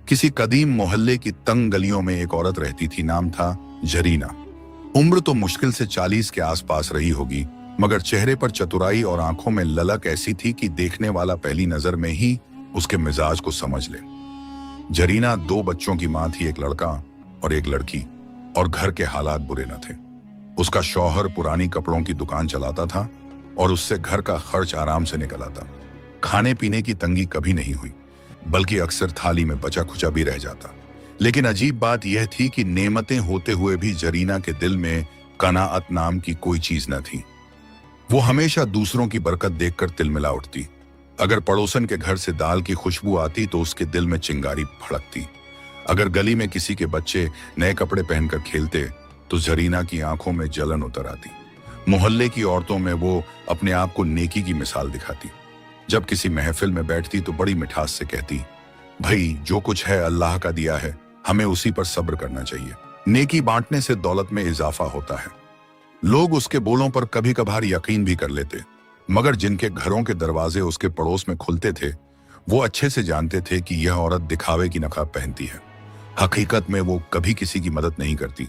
किसी कदीम मोहल्ले की तंग गलियों में एक औरत रहती थी, नाम था जरीना। उम्र तो मुश्किल से 40 के आसपास रही होगी, मगर चेहरे पर चतुराई और आंखों में ललक ऐसी थी कि देखने वाला पहली नजर में ही उसके मिजाज को समझ ले। जरीना 2 बच्चों की मां थी, एक लड़का और एक लड़की, और घर के हालात बुरे न थे। उसका शौहर पुरानी कपड़ों की दुकान चलाता था और उससे घर का खर्च आराम से निकल आता। खाने पीने की तंगी कभी नहीं हुई, बल्कि अक्सर थाली में बचा खुचा भी रह जाता। लेकिन अजीब बात यह थी कि नेमतें होते हुए भी जरीना के दिल में कनाअत नाम की कोई चीज न थी। वो हमेशा दूसरों की बरकत देखकर तिलमिला उठती। अगर पड़ोसन के घर से दाल की खुशबू आती तो उसके दिल में चिंगारी भड़कती। अगर गली में किसी के बच्चे नए कपड़े पहनकर खेलते तो जरीना की आंखों में जलन उतर आती। मोहल्ले की औरतों में वो अपने आप को नेकी की मिसाल दिखाती। जब किसी महफिल में बैठती तो बड़ी मिठास से कहती, भाई जो कुछ है अल्लाह का दिया है, हमें उसी पर सब्र करना चाहिए। नेकी बांटने से दौलत में इजाफा होता है। लोग उसके बोलों पर कभी कभार यकीन भी कर लेते, मगर जिनके घरों के दरवाजे उसके पड़ोस में खुलते थे वो अच्छे से जानते थे कि यह औरत दिखावे की नकाब पहनती है। हकीकत में वो कभी किसी की मदद नहीं करती।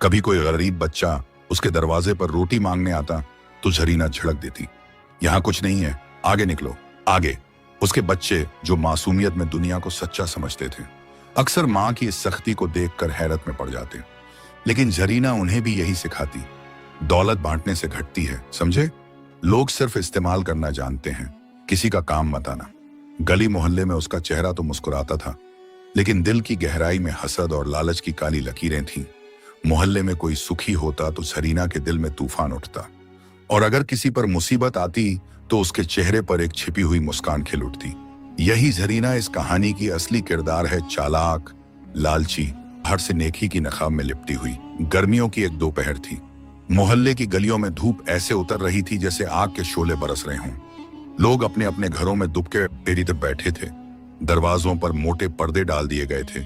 कभी कोई गरीब बच्चा उसके दरवाजे पर रोटी मांगने आता तो जरीना झड़क देती, यहाँ कुछ नहीं है, आगे निकलो, आगे। उसके बच्चे जो मासूमियत में दुनिया को सच्चा समझते थे, अक्सर माँ की इस सख्ती को देखकर हैरत में पड़ जाते। लेकिन जरीना उन्हें भी यही सिखाती, दौलत बांटने से घटती है, समझे? लोग सिर्फ इस्तेमाल करना जानते हैं, किसी का काम मत आना। गली मोहल्ले में उसका चेहरा तो मुस्कुराता था, लेकिन दिल की गहराई में हसद और लालच की काली लकीरें थीं। मोहल्ले में कोई सुखी होता तो जरीना के दिल में तूफान उठता, और अगर किसी पर मुसीबत आती तो उसके चेहरे पर एक छिपी हुई मुस्कान खिल उठती। यही जरीना इस कहानी की असली किरदार है, चालाक, लालची, हर से नेकी की नकाब में लिपटी हुई। गर्मियों की एक दोपहर थी। मोहल्ले की गलियों में धूप ऐसे उतर रही थी जैसे आग के शोले बरस रहे हों। लोग अपने अपने घरों में दुबके एड़ी तक बैठे थे। दरवाजों पर मोटे पर्दे डाल दिए गए थे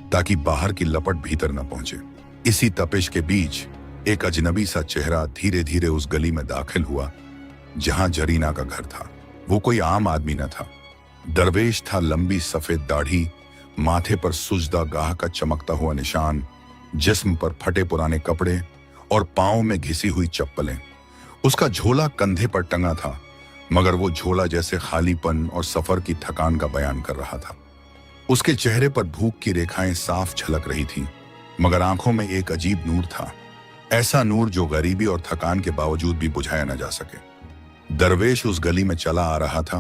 ताकि बाहर की लपट भीतर न पहुंचे। इसी तपिश के बीच एक अजनबी सा चेहरा धीरे धीरे उस गली में दाखिल हुआ जहां जरीना का घर था। वो कोई आम आदमी न था, दरवेश था। लंबी सफेद दाढ़ी, माथे पर सुजदा गाह का चमकता हुआ निशान, जिस्म पर फटे पुराने कपड़े और पांव में घिसी हुई चप्पलें। उसका झोला कंधे पर टंगा था, मगर वो झोला जैसे खालीपन और सफर की थकान का बयान कर रहा था। उसके चेहरे पर भूख की रेखाएं साफ झलक रही थीं, मगर आंखों में एक अजीब नूर था, ऐसा नूर जो गरीबी और थकान के बावजूद भी बुझाया न जा सके। दरवेश उस गली में चला आ रहा था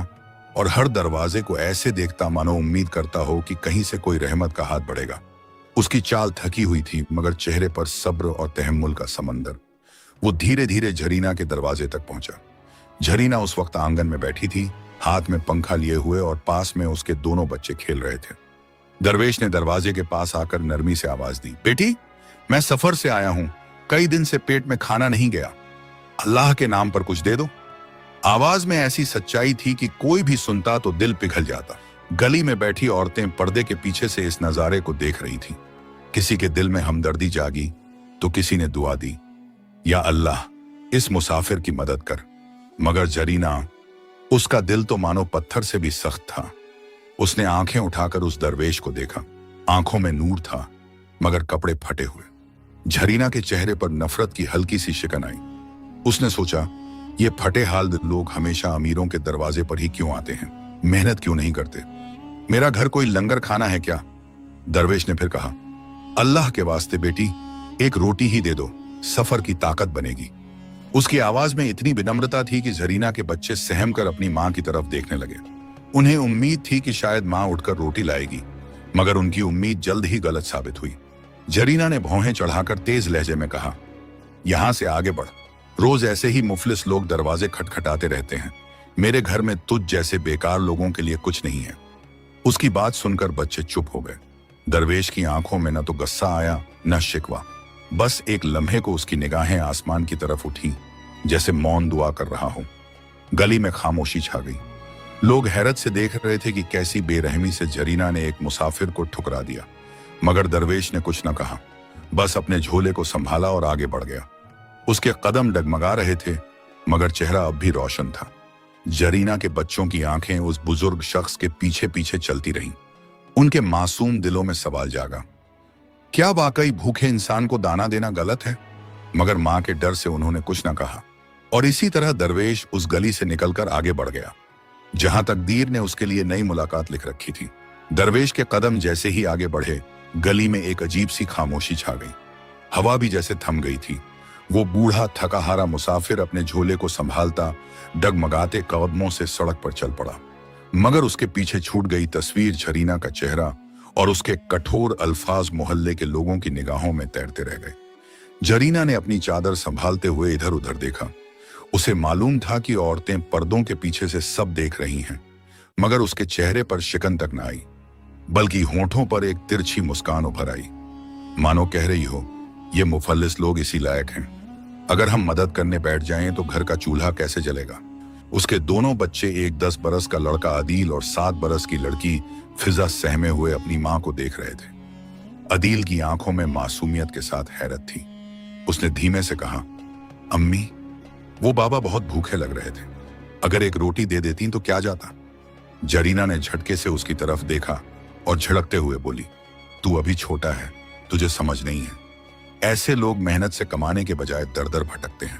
और हर दरवाजे को ऐसे देखता मानो उम्मीद करता हो कि कहीं से कोई रहमत का हाथ बढ़ेगा। उसकी चाल थकी हुई थी, मगर चेहरे पर सब्र और तहम्मुल का समंदर। वो धीरे धीरे जरीना के दरवाजे तक पहुंचा। जरीना उस वक्त आंगन में बैठी थी, हाथ में पंखा लिए हुए, और पास में उसके दोनों बच्चे खेल रहे थे। दरवेश ने दरवाजे के पास आकर नरमी से आवाज दी, बेटी, मैं सफर से आया हूं, कई दिन से पेट में खाना नहीं गया, अल्लाह के नाम पर कुछ दे दो। आवाज में ऐसी सच्चाई थी कि कोई भी सुनता तो दिल पिघल जाता। गली में बैठी औरतें पर्दे के पीछे से इस नजारे को देख रही थीं। किसी के दिल में हमदर्दी जागी तो किसी ने दुआ दी, या अल्लाह इस मुसाफिर की मदद कर। मगर जरीना, उसका दिल तो मानो पत्थर से भी सख्त था। उसने आंखें उठाकर उस दरवेश को देखा। आंखों में नूर था, मगर कपड़े फटे हुए। जरीना के चेहरे पर नफरत की हल्की सी शिकन आई। उसने सोचा, ये फटे हाल लोग हमेशा अमीरों के दरवाजे पर ही क्यों आते हैं, मेहनत क्यों नहीं करते? मेरा घर कोई लंगर खाना है क्या? दरवेश ने फिर कहा, अल्लाह के वास्ते बेटी, एक रोटी ही दे दो, सफर की ताकत बनेगी। उसकी आवाज में इतनी विनम्रता थी कि जरीना के बच्चे सहम कर अपनी मां की तरफ देखने लगे। उन्हें उम्मीद थी कि शायद मां उठकर रोटी लाएगी, मगर उनकी उम्मीद जल्द ही गलत साबित हुई। जरीना ने भौहें चढ़ाकर तेज लहजे में कहा, यहां से आगे बढ़, रोज ऐसे ही मुफलिस लोग दरवाजे खटखटाते रहते हैं। मेरे घर में तुझ जैसे बेकार लोगों के लिए कुछ नहीं है। उसकी बात सुनकर बच्चे चुप हो गए। दरवेश की आंखों में न तो गुस्सा आया न शिकवा, बस एक लम्हे को उसकी निगाहें आसमान की तरफ उठी, जैसे मौन दुआ कर रहा हो। गली में खामोशी छा गई। लोग हैरत से देख रहे थे कि कैसी बेरहमी से जरीना ने एक मुसाफिर को ठुकरा दिया, मगर दरवेश ने कुछ न कहा, बस अपने झोले को संभाला और आगे बढ़ गया। उसके कदम डगमगा रहे थे, मगर चेहरा अब भी रोशन था। जरीना के बच्चों की आंखें उस बुजुर्ग शख्स के पीछे पीछे चलती रहीं। उनके मासूम दिलों में सवाल जागा, क्या वाकई भूखे इंसान को दाना देना गलत है? मगर मां के डर से उन्होंने कुछ न कहा। और इसी तरह दरवेश उस गली से निकलकर आगे बढ़ गया जहां तकदीर ने उसके लिए नई मुलाकात लिख रखी थी। दरवेश के कदम जैसे ही आगे बढ़े, गली में एक अजीब सी खामोशी छा गई। हवा भी जैसे थम गई थी। वो बूढ़ा थकाहारा मुसाफिर अपने झोले को संभालता डगमगाते कदमों से सड़क पर चल पड़ा। मगर उसके पीछे छूट गई तस्वीर, झरीना का चेहरा और उसके कठोर अल्फाज मोहल्ले के लोगों की निगाहों में तैरते रह गए। झरीना ने अपनी चादर संभालते हुए इधर उधर देखा। उसे मालूम था कि औरतें पर्दों के पीछे से सब देख रही हैं, मगर उसके चेहरे पर शिकन तक न आई, बल्कि होंठों पर एक तिरछी मुस्कान उभर आई, मानो कह रही हो, ये मुफल्लिस लोग इसी लायक हैं। अगर हम मदद करने बैठ जाएं तो घर का चूल्हा कैसे जलेगा? उसके दोनों बच्चे, एक 10 बरस का लड़का अदील और 7 बरस की लड़की फिजा, सहमे हुए अपनी मां को देख रहे थे। अदील की आंखों में मासूमियत के साथ हैरत थी। उसने धीमे से कहा, अम्मी, वो बाबा बहुत भूखे लग रहे थे, अगर एक रोटी दे देती तो क्या जाता? जरीना ने झटके से उसकी तरफ देखा और झिड़कते हुए बोली, तू अभी छोटा है, तुझे समझ नहीं है। ऐसे लोग मेहनत से कमाने के बजाय दर दर भटकते हैं।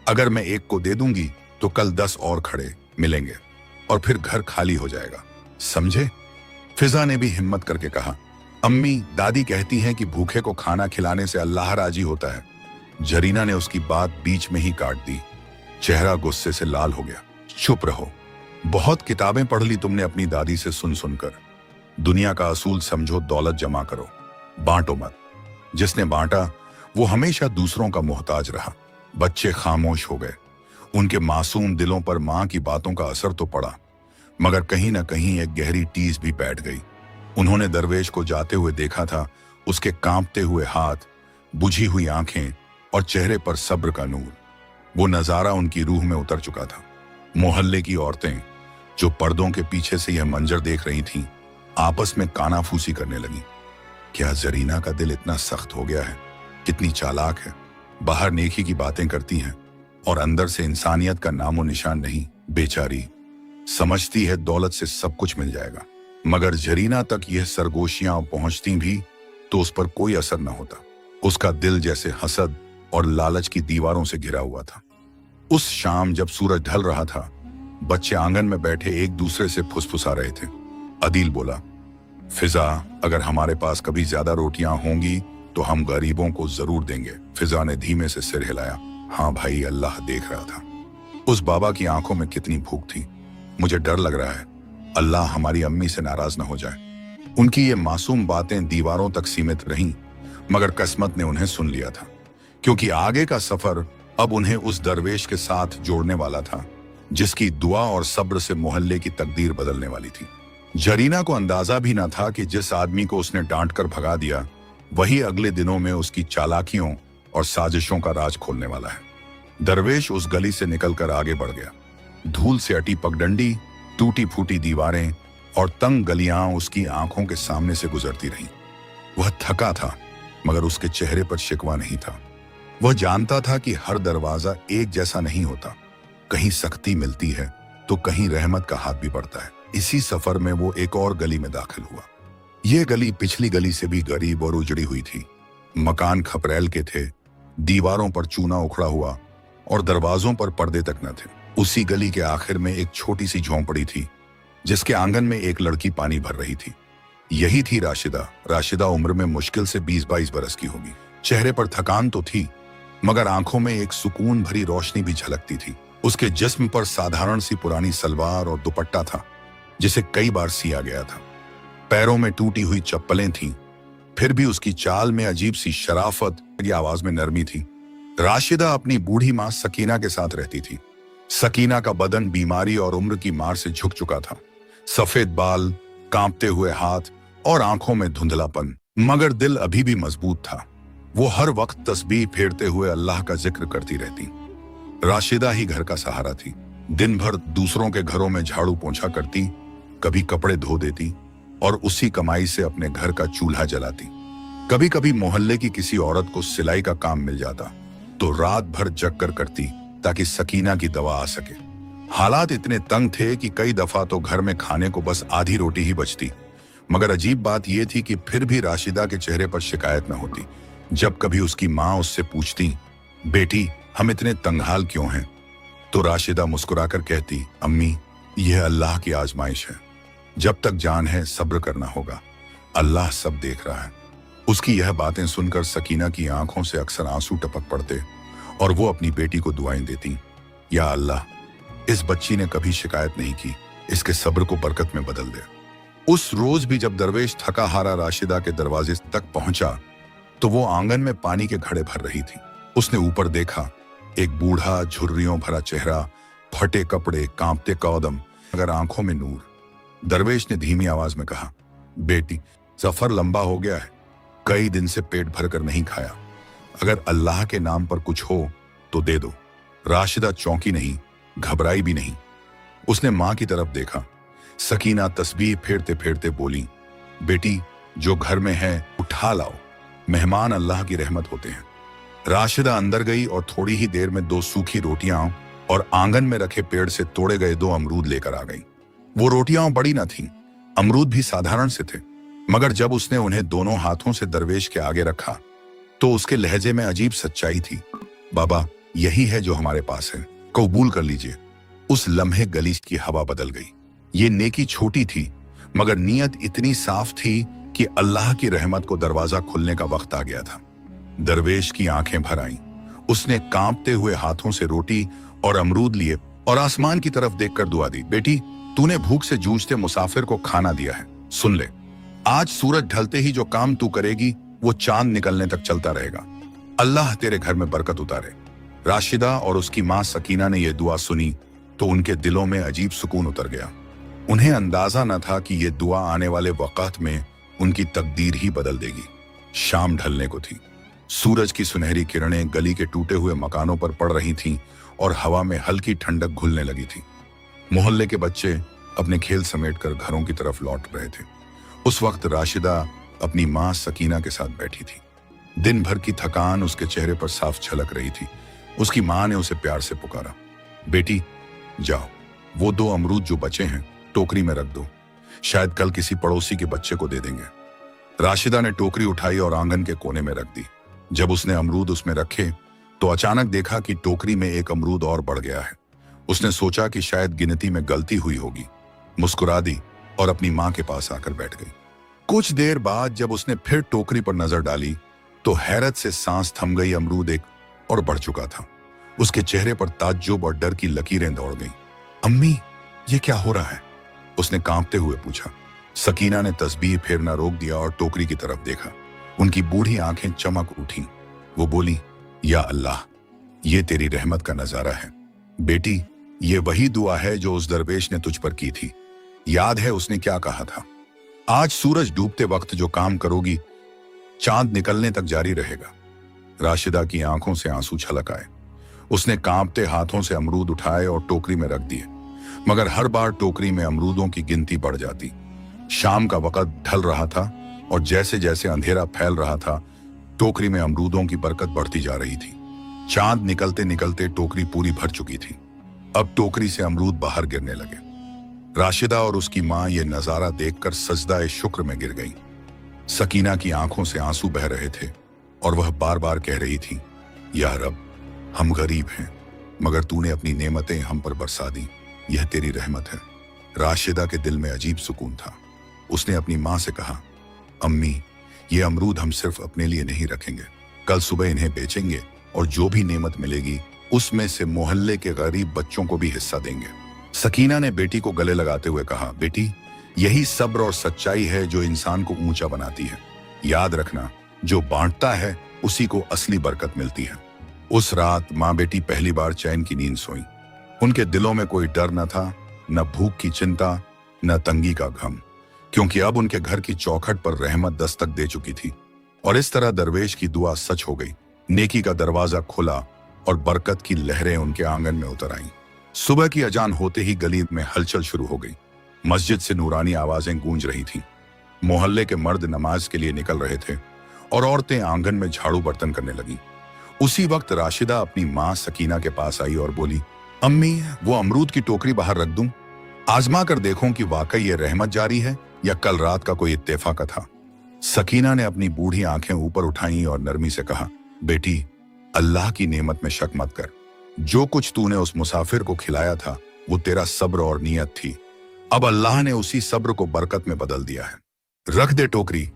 अगर मैं एक को दे दूंगी तो कल 10 और खड़े मिलेंगे और फिर घर खाली हो जाएगा, समझे? फिजा ने भी हिम्मत करके कहा, अम्मी, दादी कहती हैं कि भूखे को खाना खिलाने से अल्लाह राजी होता है। जरीना ने उसकी बात बीच में ही काट दी। चेहरा गुस्से से लाल हो गया। चुप रहो, बहुत किताबें पढ़ ली तुमने अपनी दादी से सुन सुनकर। दुनिया का असूल समझो, दौलत जमा करो, बांटो मत। जिसने बांटा वो हमेशा दूसरों का मोहताज रहा। बच्चे खामोश हो गए। उनके मासूम दिलों पर मां की बातों का असर तो पड़ा, मगर कहीं ना कहीं एक गहरी टीस भी बैठ गई। उन्होंने दरवेश को जाते हुए देखा था। उसके कांपते हुए हाथ, बुझी हुई आंखें और चेहरे पर सब्र का नूर। वो नजारा उनकी रूह में उतर चुका था। मोहल्ले की औरतें जो पर्दों के पीछे से यह मंजर देख रही थीं, आपस में कानाफूसी करने लगी। क्या जरीना का दिल इतना सख्त हो गया है? कितनी चालाक है, बाहर नेकी की बातें करती हैं और अंदर से इंसानियत का नामो निशान नहीं। बेचारी समझती है दौलत से सब कुछ मिल जाएगा, मगर जरीना तक यह सरगोशियां पहुंचती भी तो उस पर कोई असर न होता। उसका दिल जैसे हसद और लालच की दीवारों से घिरा हुआ था। उस शाम जब सूरज ढल रहा था, बच्चे आंगन में बैठे एक दूसरे से फुसफुसा रहे थे। अदील बोला, फिजा, अगर हमारे पास कभी ज्यादा रोटियां होंगी तो हम गरीबों को जरूर देंगे। फिजा ने धीमे से सिर हिलाया। हाँ भाई, अल्लाह देख रहा था। उस बाबा की आंखों में कितनी भूख थी। मुझे डर लग रहा है, अल्लाह हमारी अम्मी से नाराज न हो जाए। उनकी ये मासूम बातें दीवारों तक सीमित रहीं, मगर किस्मत ने उन्हें सुन लिया था, क्योंकि आगे का सफर अब उन्हें उस दरवेश के साथ जोड़ने वाला था जिसकी दुआ और सब्र से मोहल्ले की तकदीर बदलने वाली थी। जरीना को अंदाजा भी न था कि जिस आदमी को उसने डांट कर भगा दिया, वही अगले दिनों में उसकी चालाकियों और साजिशों का राज खोलने वाला है। दरवेश उस गली से निकलकर आगे बढ़ गया। धूल से अटी पगडंडी, टूटी फूटी दीवारें और तंग गलियां उसकी आंखों के सामने से गुजरती रहीं। वह थका था, मगर उसके चेहरे पर शिकवा नहीं था। वह जानता था कि हर दरवाजा एक जैसा नहीं होता। कहीं सख्ती मिलती है तो कहीं रहमत का हाथ भी बढ़ता है। इसी सफर में वो एक और गली में दाखिल हुआ। यह गली पिछली गली से भी गरीब और उजड़ी हुई थी। मकान खपरेल के थे, दीवारों पर चूना उखड़ा हुआ और दरवाजों पर पर्दे तक न थे। उसी गली के आखिर में एक छोटी सी झोंपड़ी थी, जिसके आंगन में एक लड़की पानी भर रही थी। यही थी राशिदा। राशिदा उम्र में मुश्किल से 20-22 बरस की होगी। चेहरे पर थकान तो थी, मगर आंखों में एक सुकून भरी रोशनी भी झलकती थी। उसके जिस्म पर साधारण सी पुरानी सलवार और दुपट्टा था, जिसे कई बार सिया गया था। पैरों में टूटी हुई चप्पलें थीं, फिर भी उसकी चाल में अजीब सी शराफत, की आवाज में नरमी थी। राशिदा अपनी बूढ़ी मां सकीना के साथ रहती थी। सकीना का बदन बीमारी और उम्र की मार से झुक चुका था। सफेद बाल, कांपते हुए हाथ और आंखों में धुंधलापन, मगर दिल अभी भी मजबूत था। वो हर वक्त तस्बीह फेरते हुए अल्लाह का जिक्र करती रहती। राशिदा ही घर का सहारा थी। दिन भर दूसरों के घरों में झाड़ू पोंछा करती, कभी कपड़े धो देती और उसी कमाई से अपने घर का चूल्हा जलाती। कभी कभी मोहल्ले की किसी औरत को सिलाई का काम मिल जाता तो रात भर जग कर करती, ताकि सकीना की दवा आ सके। हालात इतने तंग थे कि कई दफा तो घर में खाने को बस आधी रोटी ही बचती, मगर अजीब बात यह थी कि फिर भी राशिदा के चेहरे पर शिकायत न होती। जब कभी उसकी माँ उससे पूछती, बेटी हम इतने तंगहाल क्यों हैं, तो राशिदा मुस्कुराकर कहती, अम्मी यह अल्लाह की आजमाइश है, जब तक जान है सब्र करना होगा, अल्लाह सब देख रहा है। उसकी यह बातें सुनकर सकीना की आंखों से अक्सर आंसू टपक पड़ते और वो अपनी बेटी को दुआएं देती, या अल्लाह इस बच्ची ने कभी शिकायत नहीं की, इसके सब्र को बरकत में बदल दे। उस रोज भी जब दरवेश थका हारा राशिदा के दरवाजे तक पहुंचा तो वो आंगन में पानी के घड़े भर रही थी। उसने ऊपर देखा, एक बूढ़ा झुर्रियों भरा चेहरा, फटे कपड़े, कांपते कदम, मगर आंखों में नूर। दरवेश ने धीमी आवाज में कहा, बेटी सफर लंबा हो गया है, कई दिन से पेट भरकर नहीं खाया, अगर अल्लाह के नाम पर कुछ हो तो दे दो। राशिदा चौंकी नहीं, घबराई भी नहीं। उसने मां की तरफ देखा। सकीना तस्बीह फेरते फेरते बोली, बेटी जो घर में है उठा लाओ, मेहमान अल्लाह की रहमत होते हैं। राशिदा अंदर गई और थोड़ी ही देर में 2 सूखी रोटियां और आंगन में रखे पेड़ से तोड़े गए 2 अमरूद लेकर आ गई। वो रोटियां बड़ी न थीं, अमरूद भी साधारण से थे, मगर जब उसने उन्हें दोनों हाथों से दरवेश के आगे रखा तो उसके लहजे में अजीब सच्चाई थी। बाबा यही है जो हमारे पास है, कबूल कर लीजिए। उस लम्हे गली की हवा बदल गई। ये नेकी छोटी थी, मगर नीयत इतनी साफ थी कि अल्लाह की रहमत को दरवाजा खुलने का वक्त आ गया था। दरवेश की आंखें भर आईं। उसने कांपते हुए हाथों से रोटी और अमरूद लिए और आसमान की तरफ देखकर दुआ दी, बेटी तूने भूख से जूझते मुसाफिर को खाना दिया है, सुन ले, आज सूरज ढलते ही जो काम तू करेगी वो चांद निकलने तक चलता रहेगा, अल्लाह तेरे घर में बरकत उतारे। राशिदा और उसकी मां सकीना ने यह दुआ सुनी तो उनके दिलों में अजीब सुकून उतर गया। उन्हें अंदाजा न था कि यह दुआ आने वाले वक्त में उनकी तकदीर ही बदल देगी। शाम ढलने को थी। सूरज की सुनहरी किरणें गली के टूटे हुए मकानों पर पड़ रही थीं और हवा में हल्की ठंडक घुलने लगी थी। मोहल्ले के बच्चे अपने खेल समेटकर घरों की तरफ लौट रहे थे। उस वक्त राशिदा अपनी मां सकीना के साथ बैठी थी। दिन भर की थकान उसके चेहरे पर साफ झलक रही थी। उसकी मां ने उसे प्यार से पुकारा, बेटी जाओ, वो 2 अमरूद जो बचे हैं टोकरी में रख दो, शायद कल किसी पड़ोसी के बच्चे को दे देंगे। राशिदा ने टोकरी उठाई और आंगन के कोने में रख दी। जब उसने अमरूद उसमें रखे तो अचानक देखा कि टोकरी में एक अमरूद और बढ़ गया है। उसने सोचा कि शायद गिनती में गलती हुई होगी, मुस्कुरा दी और अपनी मां के पास आकर बैठ गई। कुछ देर बाद जब उसने फिर टोकरी पर नजर डाली तो हैरत से सांस थम गई। अमरूद एक और बढ़ चुका था। उसके चेहरे पर ताज्जुब और डर की लकीरें दौड़ गईं। अम्मी ये क्या हो रहा है, उसने कांपते हुए पूछा। सकीना ने तस्बीह फेरना रोक दिया और टोकरी की तरफ देखा। उनकी बूढ़ी आंखें चमक उठी। वो बोली, या अल्लाह ये तेरी रहमत का नजारा है। बेटी ये वही दुआ है जो उस दरवेश ने तुझ पर की थी, याद है उसने क्या कहा था, आज सूरज डूबते वक्त जो काम करोगी चांद निकलने तक जारी रहेगा। राशिदा की आंखों से आंसू छलक आए। उसने कांपते हाथों से अमरूद उठाए और टोकरी में रख दिए, मगर हर बार टोकरी में अमरूदों की गिनती बढ़ जाती। शाम का वक्त ढल रहा था और जैसे जैसे अंधेरा फैल रहा था टोकरी में अमरूदों की बरकत बढ़ती जा रही थी। चांद निकलते निकलते टोकरी पूरी भर चुकी थी। अब टोकरी से अमरूद बाहर गिरने लगे। राशिदा और उसकी मां ये नजारा देखकर सजदाए शुक्र में गिर गईं। सकीना की आंखों से आंसू बह रहे थे और वह बार बार कह रही थी, या रब हम गरीब हैं मगर तूने अपनी नेमतें हम पर बरसा दी, यह तेरी रहमत है। राशिदा के दिल में अजीब सुकून था। उसने अपनी मां से कहा, अम्मी ये अमरूद हम सिर्फ अपने लिए नहीं रखेंगे, कल सुबह इन्हें बेचेंगे और जो भी नेमत मिलेगी उसमें से मोहल्ले के गरीब बच्चों को भी हिस्सा देंगे। सकीना ने बेटी को गले लगाते हुए कहा, बेटी यही सब्र और सच्चाई है जो इंसान को ऊंचा बनाती है। याद रखना, जो बांटता है उसी को असली बरकत मिलती है। उस रात माँ बेटी पहली बार चैन की नींद सोई। उनके दिलों में कोई डर न था, न भूख की चिंता, न तंगी का गम, क्योंकि अब उनके घर की चौखट पर रहमत दस्तक दे चुकी थी। और इस तरह दरवेश की दुआ सच हो गई। नेकी का दरवाजा खुला और बरकत की लहरें उनके आंगन में उतर आईं। सुबह की अजान होते ही गली में हलचल शुरू हो गई। मस्जिद से नूरानी आवाजें गूंज रही थीं। मोहल्ले के मर्द नमाज के लिए निकल रहे थे और औरतें आंगन में झाड़ू बर्तन करने लगीं। उसी वक्त राशिदा अपनी मां सकीना के पास आई और बोली, अम्मी वो अमरूद की टोकरी बाहर रख दूं, आजमा कर देखूं कि वाकई ये रहमत जारी है या कल रात का कोई इत्तेफाक था। सकीना ने अपनी बूढ़ी आंखें ऊपर उठाई और नरमी से कहा, बेटी, अल्लाह की नेमत में शक मत कर। जो कुछ तूने उस मुसाफिर को खिलाया था वो तेरा सब्र और नियत थी। अब अल्लाह ने उसी सब्र को बरकत में बदल दिया है। रख दे टोकरी,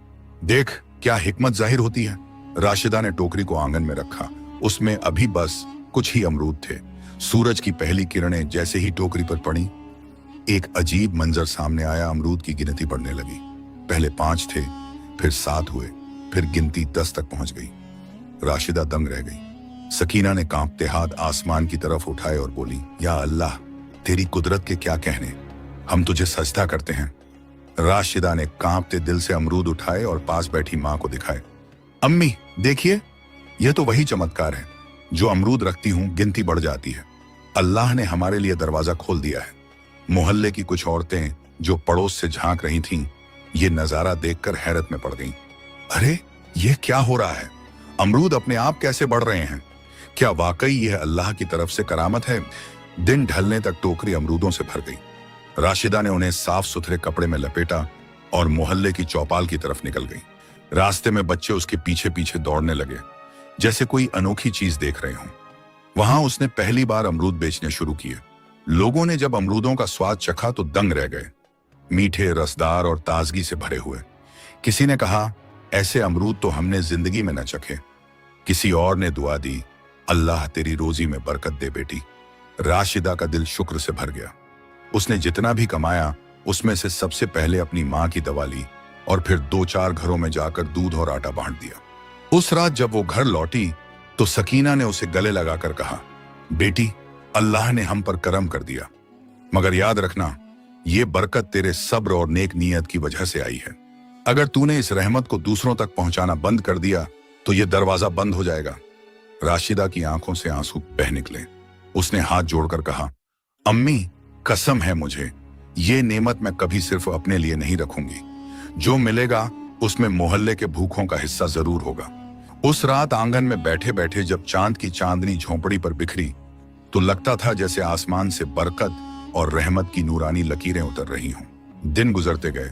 देख क्या हिकमत जाहिर होती है। राशिदा ने टोकरी को आंगन में रखा। उसमें अभी बस कुछ ही अमरूद थे। सूरज की पहली किरणें जैसे ही टोकरी पर पड़ी, एक अजीब मंजर सामने आया। अमरूद की गिनती बढ़ने लगी। पहले 5 थे, फिर 7 हुए, फिर गिनती 10 तक पहुंच गई। राशिदा दंग रह गई। सकीना ने कांपते हाथ आसमान की तरफ उठाए और बोली, या अल्लाह, तेरी कुदरत के क्या कहने, हम तुझे सजदा करते हैं। राशिदा ने कांपते दिल से अमरूद उठाए और पास बैठी मां को दिखाए। अम्मी देखिए, यह तो वही चमत्कार है। जो अमरूद रखती हूं गिनती बढ़ जाती है। अल्लाह ने हमारे लिए दरवाजा खोल दिया है। मोहल्ले की कुछ औरतें जो पड़ोस से झांक रही थीं, ये नजारा देखकर हैरत में पड़ गईं। अरे ये क्या हो रहा है? अमरूद अपने आप कैसे बढ़ रहे हैं? क्या वाकई यह अल्लाह की तरफ से करामत है? दिन ढलने तक टोकरी अमरूदों से भर गई। राशिदा ने उन्हें साफ सुथरे कपड़े में लपेटा और मोहल्ले की चौपाल की तरफ निकल गई। रास्ते में बच्चे उसके पीछे पीछे दौड़ने लगे, जैसे कोई अनोखी चीज देख रहे हों। वहां उसने पहली बार अमरूद बेचने शुरू किए। लोगों ने जब अमरूदों का स्वाद चखा तो दंग रह गए। मीठे, रसदार और ताजगी से भरे हुए। किसी ने कहा, ऐसे अमरूद तो हमने जिंदगी में न चखे। किसी और ने दुआ दी, अल्लाह तेरी रोजी में बरकत दे बेटी। राशिदा का दिल शुक्र से भर गया। उसने जितना भी कमाया उसमें से सबसे पहले अपनी मां की दवा ली और फिर 2-4 घरों में जाकर दूध और आटा बांट दिया। उस रात जब वो घर लौटी तो सकीना ने उसे गले लगाकर कहा, बेटी, अल्लाह ने हम पर करम कर दिया, मगर याद रखना, ये बरकत तेरे सब्र और नेक नीयत की वजह से आई है। अगर तूने इस रहमत को दूसरों तक पहुंचाना बंद कर दिया तो ये दरवाजा बंद हो जाएगा। राशिदा की आंखों से आंसू बह निकले। उसने हाथ जोड़कर कहा, अम्मी, कसम है मुझे, ये नेमत मैं कभी सिर्फ अपने लिए नहीं रखूंगी। जो मिलेगा उसमें मोहल्ले के भूखों का हिस्सा जरूर होगा। उस रात आंगन में बैठे बैठे जब चांद की चांदनी झोंपड़ी पर बिखरी तो लगता था जैसे आसमान से बरकत और रहमत की नूरानी लकीरें उतर रही हों। दिन गुजरते गए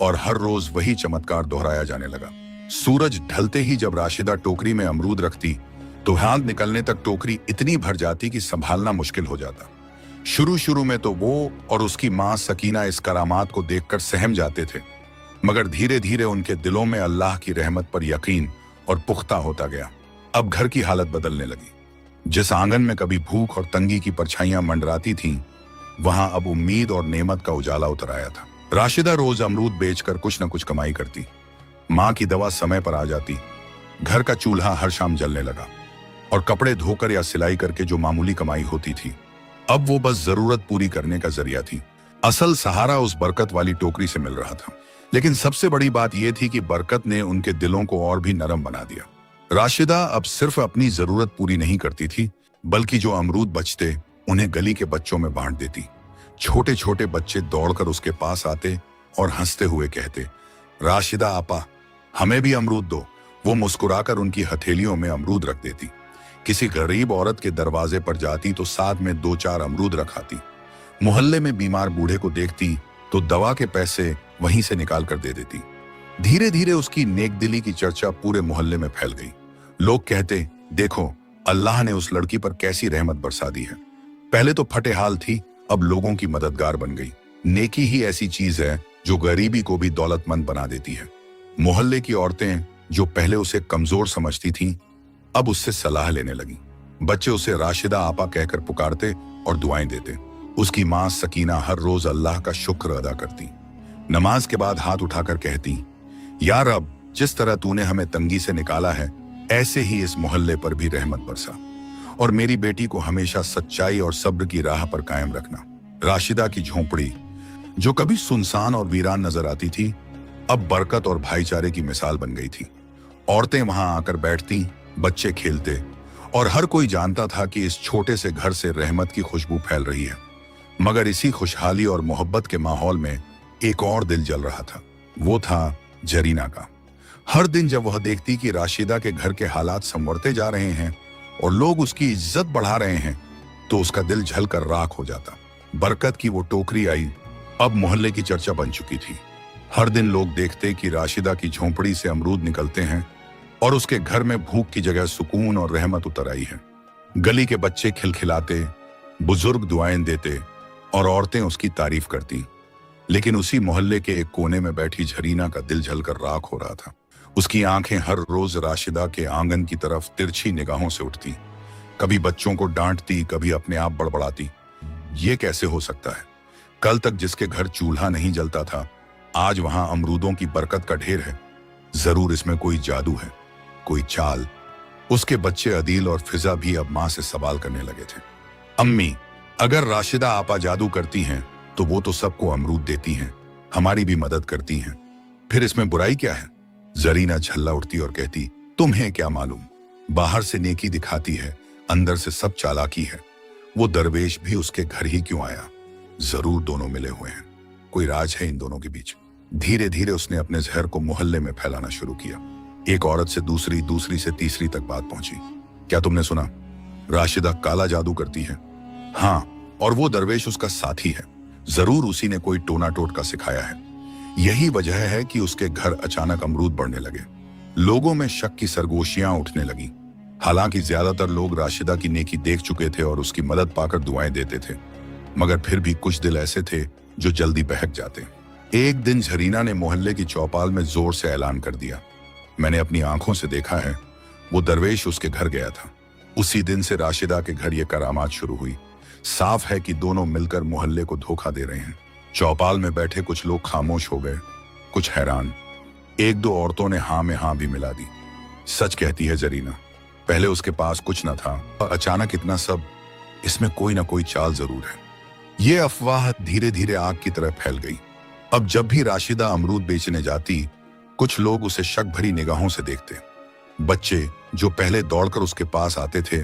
और हर रोज वही चमत्कार दोहराया जाने लगा। सूरज ढलते ही जब राशिदा टोकरी में अमरूद रखती तो हाथ निकलने तक टोकरी इतनी भर जाती कि संभालना मुश्किल हो जाता। शुरू शुरू में तो वो और उसकी मां सकीना इस करामात को देखकर सहम जाते थे, मगर धीरे धीरे उनके दिलों में अल्लाह की रहमत पर यकीन और पुख्ता होता गया। अब घर की हालत बदलने लगी। जिस आंगन में कभी भूख और तंगी की परछाइयां मंडराती थीं, वहां अब उम्मीद और नेमत का उजाला उतर आया था। राशिदा रोज अमरूद बेचकर कुछ न कुछ कमाई करती। मां की दवा समय पर आ जाती। घर का चूल्हा हर शाम जलने लगा और कपड़े धोकर या सिलाई करके जो मामूली कमाई होती थी, अब वो बस जरूरत पूरी करने का जरिया थी। असल सहारा उस बरकत वाली टोकरी से मिल रहा था। लेकिन सबसे बड़ी बात यह थी कि बरकत ने उनके दिलों को और भी नरम बना दिया। राशिदा अब सिर्फ अपनी जरूरत पूरी नहीं करती थी, बल्कि जो अमरूद बचते उन्हें गली के बच्चों में बांट देती। छोटे छोटे बच्चे दौड़कर उसके पास आते और हंसते हुए कहते, राशिदा आपा, हमें भी अमरूद दो। वो मुस्कुराकर उनकी हथेलियों में अमरूद रख देती। किसी गरीब औरत के दरवाजे पर जाती तो साथ में 2-4 अमरूद रखाती। मोहल्ले में बीमार बूढ़े को देखती तो दवा के पैसे वहीं से निकाल कर दे देती। धीरे धीरे उसकी नेकदिली की चर्चा पूरे मोहल्ले में फैल गई। लोग कहते, देखो अल्लाह ने उस लड़की पर कैसी रहमत बरसा दी है। पहले तो फटे हाल थी, अब लोगों की मददगार बन गई। नेकी ही ऐसी चीज है जो गरीबी को भी दौलतमंद बना देती है। मोहल्ले की औरतें जो पहले उसे कमजोर समझती थीं, अब उससे सलाह लेने लगी। बच्चे उसे राशिदा आपा कहकर पुकारते और दुआएं देते। उसकी मां सकीना हर रोज अल्लाह का शुक्र अदा करती। नमाज के बाद हाथ उठाकर कहती, या रब, जिस तरह तूने हमें तंगी से निकाला है, ऐसे ही इस मोहल्ले पर भी रहमत बरसा और मेरी बेटी को हमेशा सच्चाई और सब्र की राह पर कायम रखना। राशिदा की झोंपड़ी जो कभी सुनसान और वीरान नजर आती थी, अब बरकत और भाईचारे की मिसाल बन गई थी। औरतें वहां आकर बैठती, बच्चे खेलते और हर कोई जानता था कि इस छोटे से घर से रहमत की खुशबू फैल रही है। मगर इसी खुशहाली और मोहब्बत के माहौल में एक और दिल जल रहा था। वो था जरीना का। हर दिन जब वह देखती कि राशिदा के घर के हालात संवरते जा रहे हैं और लोग उसकी इज्जत बढ़ा रहे हैं, तो उसका दिल झलकर राख हो जाता। बरकत की वो टोकरी आई, अब मोहल्ले की चर्चा बन चुकी थी। हर दिन लोग देखते कि राशिदा की झोंपड़ी से अमरूद निकलते हैं और उसके घर में भूख की जगह सुकून और रहमत उतर आई है। गली के बच्चे खिलखिलाते, बुजुर्ग दुआएं देते और औरतें उसकी तारीफ करती। लेकिन उसी मोहल्ले के एक कोने में बैठी झरीना का दिल जलकर राख हो रहा था। उसकी आंखें हर रोज राशिदा के आंगन की तरफ तिरछी निगाहों से उठती, कभी बच्चों को डांटती, कभी अपने आप बड़बड़ाती। ये कैसे हो सकता है? कल तक जिसके घर चूल्हा नहीं जलता था, आज वहां अमरूदों की बरकत का ढेर है। जरूर इसमें कोई जादू है, कोई चाल। उसके बच्चे अदील और फिजा भी अब मां से सवाल करने लगे थे। अम्मी, अगर राशिदा आपा जादू करती हैं तो वो तो सबको अमरूद देती हैं, हमारी भी मदद करती हैं, फिर इसमें बुराई क्या है? जरीना झल्ला उठती और कहती, तुम्हें क्या मालूम, बाहर से नेकी दिखाती है, अंदर से सब चालाकी है। वो दरवेश भी उसके घर ही क्यों आया? जरूर दोनों मिले हुए हैं, कोई राज है इन दोनों के बीच। धीरे धीरे उसने अपने जहर को मोहल्ले में फैलाना शुरू किया। एक औरत से दूसरी, दूसरी से तीसरी तक बात पहुंची। क्या तुमने सुना? राशिदा काला जादू करती है। हाँ, और वो दरवेश उसका साथी है। जरूर उसी ने कोई टोना टोटका सिखाया है। यही वजह है कि उसके घर अचानक अमरूद बढ़ने लगे। लोगों में शक की सरगोशियां उठने लगी। हालांकि ज्यादातर लोग राशिदा की नेकी देख चुके थे और उसकी मदद पाकर दुआएं देते थे, मगर फिर भी कुछ दिल ऐसे थे जो जल्दी बहक जाते। एक दिन झरीना ने मोहल्ले की चौपाल में जोर से ऐलान कर दिया, मैंने अपनी आंखों से देखा है, वो दरवेश उसके घर गया था। उसी दिन से राशिदा के घर ये करामात शुरू हुई। साफ है कि दोनों मिलकर मोहल्ले को धोखा दे रहे हैं। चौपाल में बैठे कुछ लोग खामोश हो गए, कुछ हैरान। एक दो औरतों ने हाँ में हाँ भी मिला दी। सच कहती है जरीना, पहले उसके पास कुछ न था और अचानक इतना सब, इसमें कोई ना कोई चाल जरूर है। ये अफवाह धीरे धीरे आग की तरह फैल गई। अब जब भी राशिदा अमरूद बेचने जाती, कुछ लोग उसे शक भरी निगाहों से देखते। बच्चे जो पहले दौड़कर उसके पास आते थे,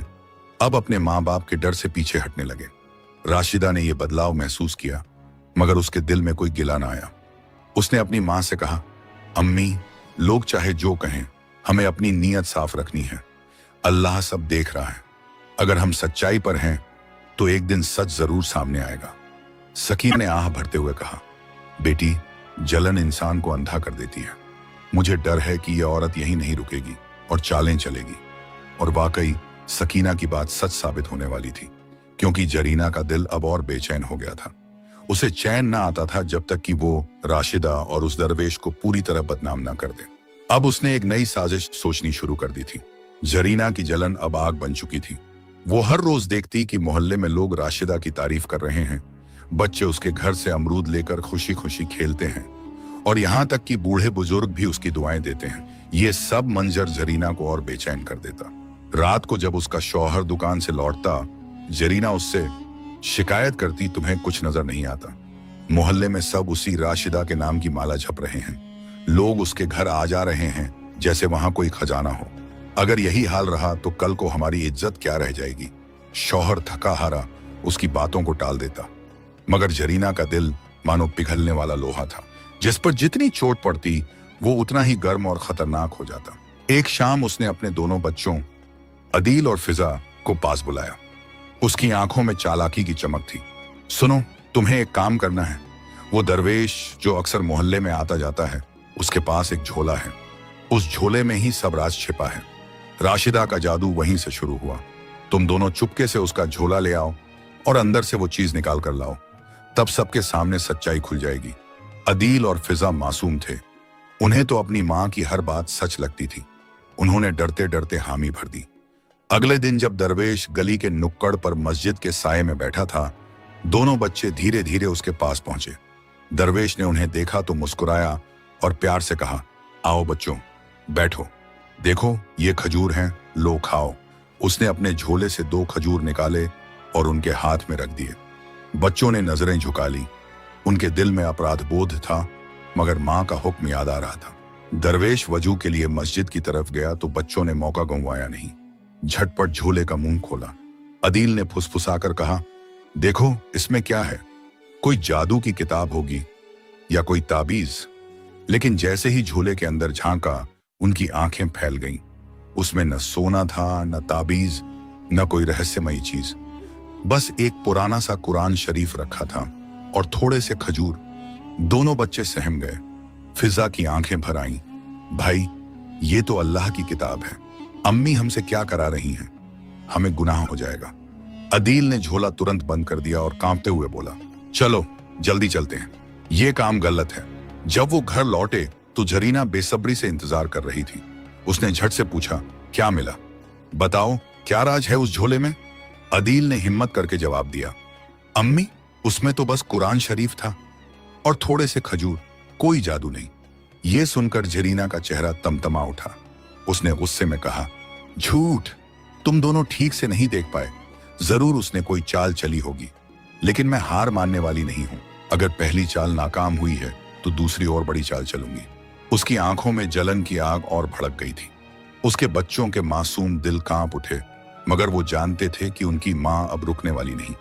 अब अपने माँ बाप के डर से पीछे हटने लगे। राशिदा ने यह बदलाव महसूस किया, मगर उसके दिल में कोई गिला ना आया। उसने अपनी माँ से कहा, अम्मी, लोग चाहे जो कहें, हमें अपनी नीयत साफ रखनी है। अल्लाह सब देख रहा है। अगर हम सच्चाई पर हैं तो एक दिन सच जरूर सामने आएगा। सकीना ने आह भरते हुए कहा, बेटी, जलन इंसान को अंधा कर देती है। मुझे डर है कि यह औरत यहीं नहीं रुकेगी और चालें चलेगी। और वाकई सकीना की बात सच साबित होने वाली थी, क्योंकि जरीना का दिल अब और बेचैन हो गया था। उसे चैन ना आता था जब तक कि वो राशिदा और उस दरवेश को पूरी तरह बदनाम ना कर दे। अब उसने एक नई साजिश सोचनी शुरू कर दी थी। जरीना की जलन अब आग बन चुकी थी। वो हर रोज देखती कि मोहल्ले में लोग राशिदा की तारीफ कर रहे हैं, बच्चे उसके घर से अमरूद लेकर खुशी खुशी खेलते हैं और यहाँ तक कि बूढ़े बुजुर्ग भी उसकी दुआएं देते हैं। ये सब मंजर जरीना को और बेचैन कर देता। रात को जब उसका शौहर दुकान से लौटता, जरीना उससे शिकायत करती, तुम्हें कुछ नजर नहीं आता? मोहल्ले में सब उसी राशिदा के नाम की माला जप रहे हैं। लोग उसके घर आ जा रहे हैं जैसे वहां कोई खजाना हो। अगर यही हाल रहा तो कल को हमारी इज्जत क्या रह जाएगी? शौहर थका हारा उसकी बातों को टाल देता, मगर जरीना का दिल मानो पिघलने वाला लोहा था। जिस पर जितनी चोट पड़ती वो उतना ही गर्म और खतरनाक हो जाता। एक शाम उसने अपने दोनों बच्चों अदील और फिजा को पास बुलाया। उसकी आंखों में चालाकी की चमक थी। सुनो, तुम्हें एक काम करना है। वो दरवेश जो अक्सर मोहल्ले में आता जाता है, उसके पास एक झोला है। उस झोले में ही सब राज छिपा है। राशिदा का जादू वहीं से शुरू हुआ। तुम दोनों चुपके से उसका झोला ले आओ और अंदर से वो चीज निकाल कर लाओ, तब सबके सामने सच्चाई खुल जाएगी। अदील और फिजा मासूम थे। उन्हें तो अपनी माँ की हर बात सच लगती थी। उन्होंने डरते डरते हामी भर दी। अगले दिन जब दरवेश गली के नुक्कड़ पर मस्जिद के साये में बैठा था, दोनों बच्चे धीरे धीरे उसके पास पहुंचे। दरवेश ने उन्हें देखा तो मुस्कुराया और प्यार से कहा, आओ बच्चों, बैठो, देखो ये खजूर हैं, लो खाओ। उसने अपने झोले से 2 खजूर निकाले और उनके हाथ में रख दिए। बच्चों ने नजरें झुका ली। उनके दिल में अपराध बोध था, मगर माँ का हुक्म याद आ रहा था। दरवेश वजू के लिए मस्जिद की तरफ गया तो बच्चों ने मौका गंवाया नहीं। झटपट झोले का मुंह खोला। अदील ने फुसफुसाकर कहा, देखो इसमें क्या है? कोई जादू की किताब होगी या कोई ताबीज। लेकिन जैसे ही झोले के अंदर झांका, उनकी आंखें फैल गईं। उसमें न सोना था, न ताबीज, न कोई रहस्यमयी चीज। बस एक पुराना सा कुरान शरीफ रखा था और थोड़े से खजूर। दोनों बच्चे सहम गए। फिजा की आंखें भर आईं। भाई, ये तो अल्लाह की किताब है। अम्मी हमसे क्या करा रही हैं? हमें गुनाह हो जाएगा। अदील ने झोला तुरंत बंद कर दिया और कांपते हुए बोला, चलो जल्दी चलते हैं, ये काम गलत है। जब वो घर लौटे तो जरीना बेसब्री से इंतजार कर रही थी। उसने झट से पूछा, क्या मिला? बताओ, क्या राज है उस झोले में? अदील ने हिम्मत करके जवाब दिया, अम्मी, उसमें तो बस कुरान शरीफ था और थोड़े से खजूर, कोई जादू नहीं। ये सुनकर जरीना का चेहरा तमतमा उठा। उसने गुस्से में कहा, झूठ, तुम दोनों ठीक से नहीं देख पाए। जरूर उसने कोई चाल चली होगी, लेकिन मैं हार मानने वाली नहीं हूं। अगर पहली चाल नाकाम हुई है तो दूसरी और बड़ी चाल चलूंगी। उसकी आंखों में जलन की आग और भड़क गई थी। उसके बच्चों के मासूम दिल कांप उठे, मगर वो जानते थे कि उनकी मां अब रुकने वाली नहीं।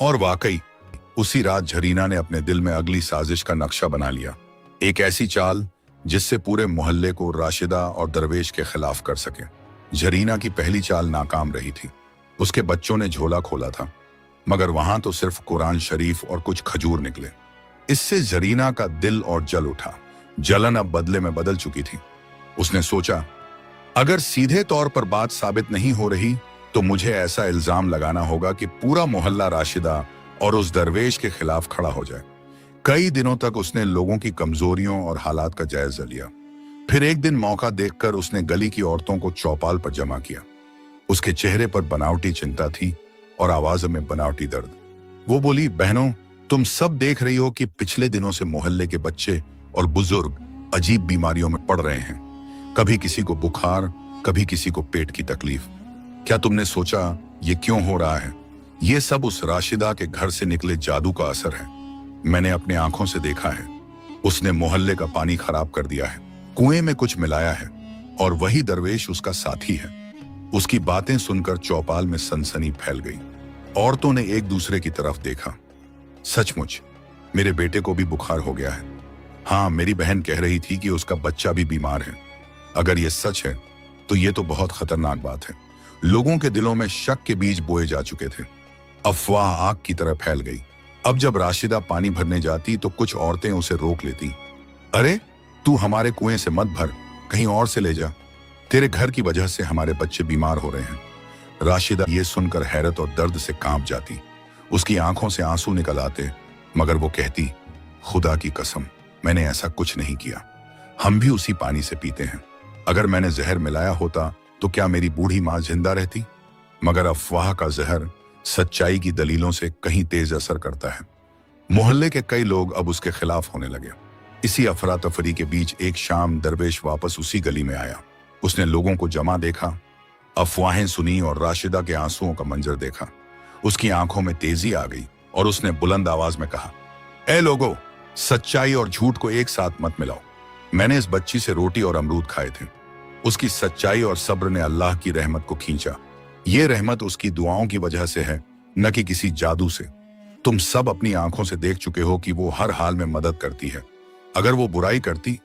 और वाकई उसी रात जरीना ने अपने दिल में अगली साजिश का नक्शा बना लिया। एक ऐसी चाल जिससे पूरे मोहल्ले को राशिदा और दरवेश के खिलाफ कर सके। जरीना की पहली चाल नाकाम रही थी। उसके बच्चों ने झोला खोला था, मगर वहां तो सिर्फ कुरान शरीफ और कुछ खजूर निकले। इससे जरीना का दिल और जल उठा। जलन अब बदले में बदल चुकी थी। उसने सोचा, अगर सीधे तौर पर बात साबित नहीं हो रही तो मुझे ऐसा इल्जाम लगाना होगा कि पूरा मोहल्ला राशिदा और उस दरवेश के खिलाफ खड़ा हो जाए। कई दिनों तक उसने लोगों की कमजोरियों और हालात का जायजा लिया। फिर एक दिन मौका देखकर उसने गली की औरतों को चौपाल पर जमा किया। उसके चेहरे पर बनावटी चिंता थी और आवाज में बनावटी दर्द। वो बोली, बहनों, तुम सब देख रही हो कि पिछले दिनों से मोहल्ले के बच्चे और बुजुर्ग अजीब बीमारियों में पड़ रहे हैं। कभी किसी को बुखार, कभी किसी को पेट की तकलीफ। क्या तुमने सोचा ये क्यों हो रहा है? ये सब उस राशिदा के घर से निकले जादू का असर है। मैंने अपने आंखों से देखा है। उसने मोहल्ले का पानी खराब कर दिया है, कुएं में कुछ मिलाया है, और वही दरवेश उसका साथी है। उसकी बातें सुनकर चौपाल में सनसनी फैल गई। औरतों ने एक दूसरे की तरफ देखा। सचमुच मेरे बेटे को भी बुखार हो गया है। हाँ, मेरी बहन कह रही थी कि उसका बच्चा भी बीमार है। अगर ये सच है तो ये तो बहुत खतरनाक बात है। लोगों के दिलों में शक के बीज बोए जा चुके थे। अफवाह आग की तरह फैल गई। अब जब राशिदा पानी भरने जाती तो कुछ औरतें उसे रोक लेती। अरे, तू हमारे कुएं से मत भर, कहीं और से ले जा। तेरे घर की वजह से हमारे बच्चे बीमार हो रहे हैं। राशिदा ये सुनकर हैरत और दर्द से कांप जाती। उसकी आंखों से आंसू निकल आते, मगर वो कहती, खुदा की कसम, मैंने ऐसा कुछ नहीं किया। हम भी उसी पानी से पीते हैं। अगर मैंने जहर मिलाया होता तो क्या मेरी बूढ़ी मां जिंदा रहती? मगर अफवाह का जहर सच्चाई की दलीलों से कहीं तेज असर करता है। मोहल्ले के कई लोग अब उसके खिलाफ होने लगे। इसी अफरा तफरी के बीच एक शाम दरवेश वापस उसी गली में आया। उसने लोगों को जमा देखा, अफवाहें सुनी और राशिदा के आंसुओं का मंजर देखा। उसकी आंखों में तेजी आ गई और उसने बुलंद आवाज में कहा, ए लोगो, सच्चाई और झूठ को एक साथ मत मिलाओ। मैंने इस बच्ची से रोटी और अमरूद खाए थे। उसकी सच्चाई और सब्र ने अल्लाह की रहमत को खींचा। ये रहमत उसकी दुआओं की वजह से है, न कि किसी जादू से। तुम सब अपनी आंखों से देख चुके हो कि वो हर हाल में मदद करती है। अगर वो बुराई करती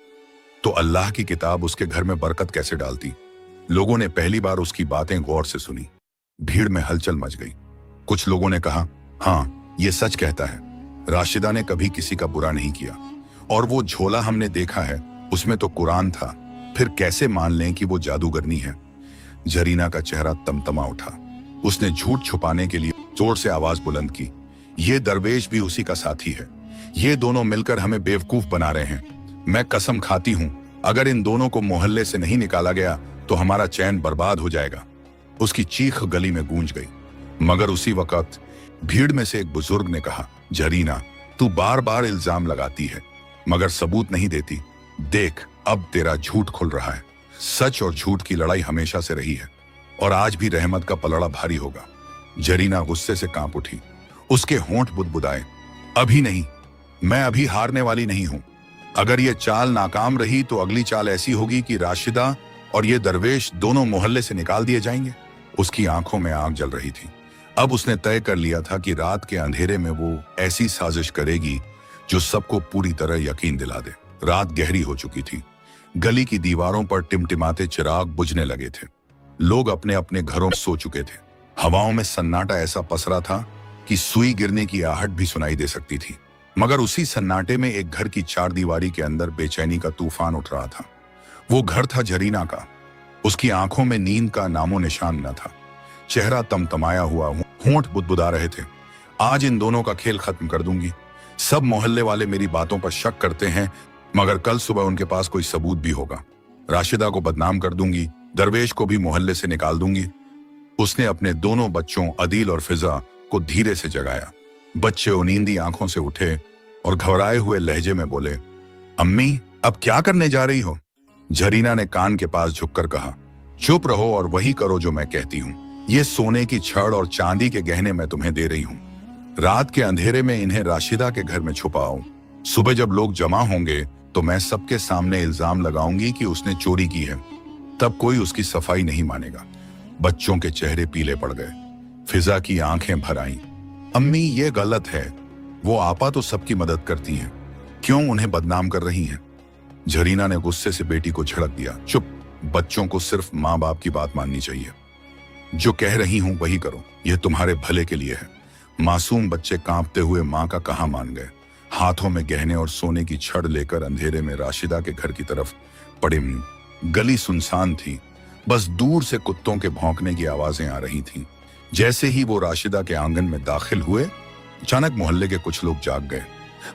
तो अल्लाह की किताब उसके घर में बरकत कैसे डालती? लोगों ने पहली बार उसकी बातें गौर से सुनी। भीड़ में हलचल मच गई। कुछ लोगों ने कहा, हाँ, ये सच कहता है। राशिदा ने कभी किसी का बुरा नहीं किया, और वो झोला हमने देखा है, उसमें तो कुरान था। फिर कैसे मान लें कि वो जादूगरनी है? जरीना का चेहरा तमतमा उठा। उसने झूठ छुपाने के लिए जोर से आवाज बुलंद की, ये दरवेश भी उसी का साथी है। ये दोनों मिलकर हमें बेवकूफ बना रहे हैं। मैं कसम खाती हूं, अगर इन दोनों को मोहल्ले से नहीं निकाला गया तो हमारा चैन बर्बाद हो जाएगा। उसकी चीख गली में गूंज गई। मगर उसी वक्त भीड़ में से एक बुजुर्ग ने कहा, जरीना, तू बार बार इल्जाम लगाती है मगर सबूत नहीं देती। देख, अब तेरा झूठ खुल रहा है। सच और झूठ की लड़ाई हमेशा से रही है, और आज भी रहमत का पलड़ा भारी होगा। जरीना गुस्से से कांप उठी। उसके होंठ बुदबुदाए। अभी नहीं, मैं अभी हारने वाली नहीं हूं। अगर ये चाल नाकाम रही तो अगली चाल ऐसी होगी कि राशिदा और ये दरवेश दोनों मोहल्ले से निकाल दिए जाएंगे। उसकी आंखों में आग जल रही थी। अब उसने तय कर लिया था कि रात के अंधेरे में वो ऐसी साजिश करेगी जो सबको पूरी तरह यकीन दिला दे। रात गहरी हो चुकी थी। गली की दीवारों पर टिमटिमाते चिराग बुझने लगे थे। लोग अपने अपने घरों में सो चुके थे। हवाओं में सन्नाटा ऐसा पसरा था कि सुई गिरने की आहट भी सुनाई दे सकती थी। मगर उसी सन्नाटे में एक घर की चारदीवारी के अंदर बेचैनी का तूफान उठ रहा था। वो घर था जरीना का। उसकी आंखों में नींद का नामो निशान न था। चेहरा तमतमाया हुआ, होंठ बुदबुदा रहे थे। आज इन दोनों का खेल खत्म कर दूंगी। सब मोहल्ले वाले मेरी बातों पर शक करते हैं, मगर कल सुबह उनके पास कोई सबूत भी होगा। राशिदा को बदनाम कर दूंगी, दरवेश को भी मोहल्ले से निकाल दूंगी। उसने अपने दोनों बच्चों अदील और फिजा को धीरे से जगाया। बच्चे उनींदी आंखों से उठे और घबराए हुए लहजे में बोले, अम्मी अब क्या करने जा रही हो? जरीना ने कान के पास झुककर कहा, चुप रहो और वही करो जो मैं कहती हूँ। ये सोने की छड़ और चांदी के गहने मैं तुम्हें दे रही हूँ। रात के अंधेरे में इन्हें राशिदा के घर में छुपाओ। सुबह जब लोग जमा होंगे तो मैं सबके सामने इल्जाम लगाऊंगी कि उसने चोरी की है। तब कोई उसकी सफाई नहीं मानेगा। बच्चों के चेहरे पीले पड़ गए। फिजा की आंखें भर आईं। अम्मी ये गलत है। वो आपा तो सबकी मदद करती हैं, क्यों उन्हें बदनाम कर रही हैं? जरीना ने गुस्से से बेटी को झड़क दिया, चुप। बच्चों को सिर्फ माँ बाप की बात माननी चाहिए। जो कह रही हूं वही करो, यह तुम्हारे भले के लिए है। मासूम बच्चे कांपते हुए माँ का कहा मान गए। हाथों में गहने और सोने की छड़ लेकर अंधेरे में राशिदा के घर की तरफ पड़े। गली सुनसान थी, बस दूर से कुत्तों के भौंकने की आवाजें आ रही थीं। जैसे ही वो राशिदा के आंगन में दाखिल हुए, अचानक मोहल्ले के कुछ लोग जाग गए।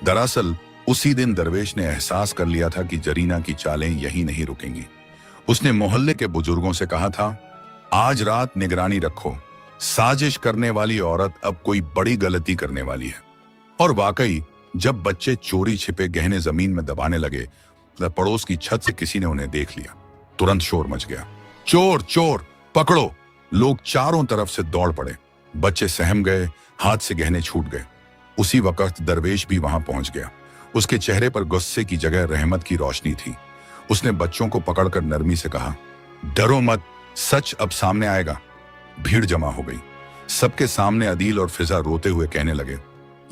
दरअसल उसी दिन दरवेश ने एहसास कर लिया था कि जरीना की चालें यही नहीं रुकेंगी। उसने मोहल्ले के बुजुर्गों से कहा था, आज रात निगरानी रखो, साजिश करने वाली औरत अब कोई बड़ी गलती करने वाली है। और वाकई जब बच्चे चोरी छिपे गहने जमीन में दबाने लगे, पड़ोस की छत से किसी ने उन्हें देख लिया। तुरंत शोर मच गया, चोर चोर पकड़ो। लोग चारों तरफ से दौड़ पड़े। बच्चे सहम गए, हाथ से गहने छूट गए। उसी वक्त दरवेश भी वहां पहुंच गया। उसके चेहरे पर गुस्से की जगह रहमत की रोशनी थी। उसने बच्चों को पकड़कर नरमी से कहा, डरो मत, सच अब सामने आएगा। भीड़ जमा हो गई। सबके सामने अदील और फिजा रोते हुए कहने लगे,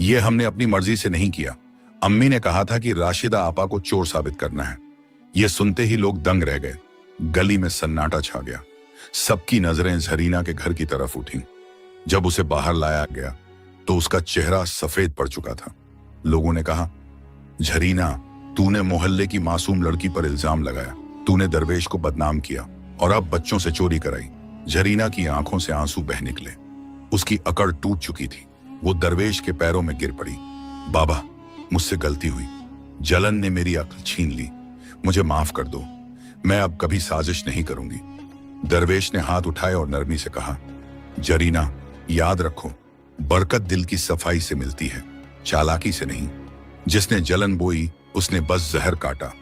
ये हमने अपनी मर्जी से नहीं किया। अम्मी ने कहा था कि राशिदा आपा को चोर साबित करना है। ये सुनते ही लोग दंग रह गए। गली में सन्नाटा छा गया। सबकी नजरें जरीना के घर की तरफ उठी। जब उसे बाहर लाया गया तो उसका चेहरा सफेद पड़ चुका था। लोगों ने कहा, जरीना, तूने मोहल्ले की मासूम लड़की पर इल्जाम लगाया, तूने दरवेश को बदनाम किया और अब बच्चों से चोरी कराई। जरीना की आंखों से आंसू बह निकले। उसकी अकड़ टूट चुकी थी। वो दरवेश के पैरों में गिर पड़ी। बाबा, मुझसे गलती हुई। जलन ने मेरी अक्ल छीन ली। मुझे माफ कर दो। मैं अब कभी साजिश नहीं करूंगी। दरवेश ने हाथ उठाए और नरमी से कहा, जरीना, याद रखो, बरकत दिल की सफाई से मिलती है, चालाकी से नहीं। जिसने जलन बोई उसने बस जहर काटा,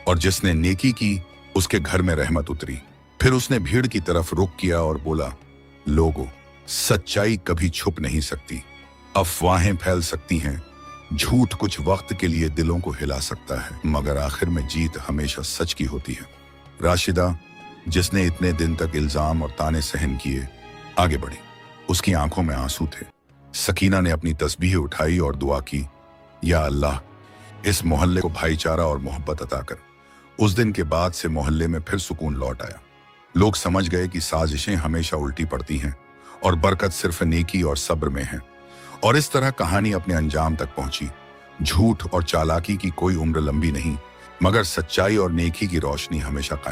और जिसने नेकी की उसके घर में रहमत उतरी। फिर उसने भीड़ की तरफ रुख किया और बोला, लोगों, सच्चाई कभी छुप नहीं सकती। अफवाहें फैल सकती हैं, झूठ कुछ वक्त के लिए दिलों को हिला सकता है, मगर आखिर में जीत हमेशा सच की होती है। राशिदा, जिसने इतने दिन तक इल्जाम और ताने सहन किए, आगे बढ़ी। उसकी आंखों में आंसू थे। सकीना ने अपनी तस्बीह उठाई और दुआ की, या अल्लाह, इस मोहल्ले को भाईचारा और मोहब्बत अता कर। उस दिन के बाद से मोहल्ले में फिर सुकून लौट आया। लोग समझ गए कि साजिशें हमेशा उल्टी पड़ती हैं और बरकत सिर्फ नेकी और सब्र में है। और इस तरह कहानी अपने अंजाम तक पहुंची। झूठ और चालाकी की कोई उम्र लंबी नहीं, मगर सच्चाई और नेकी की रोशनी हमेशा कायम।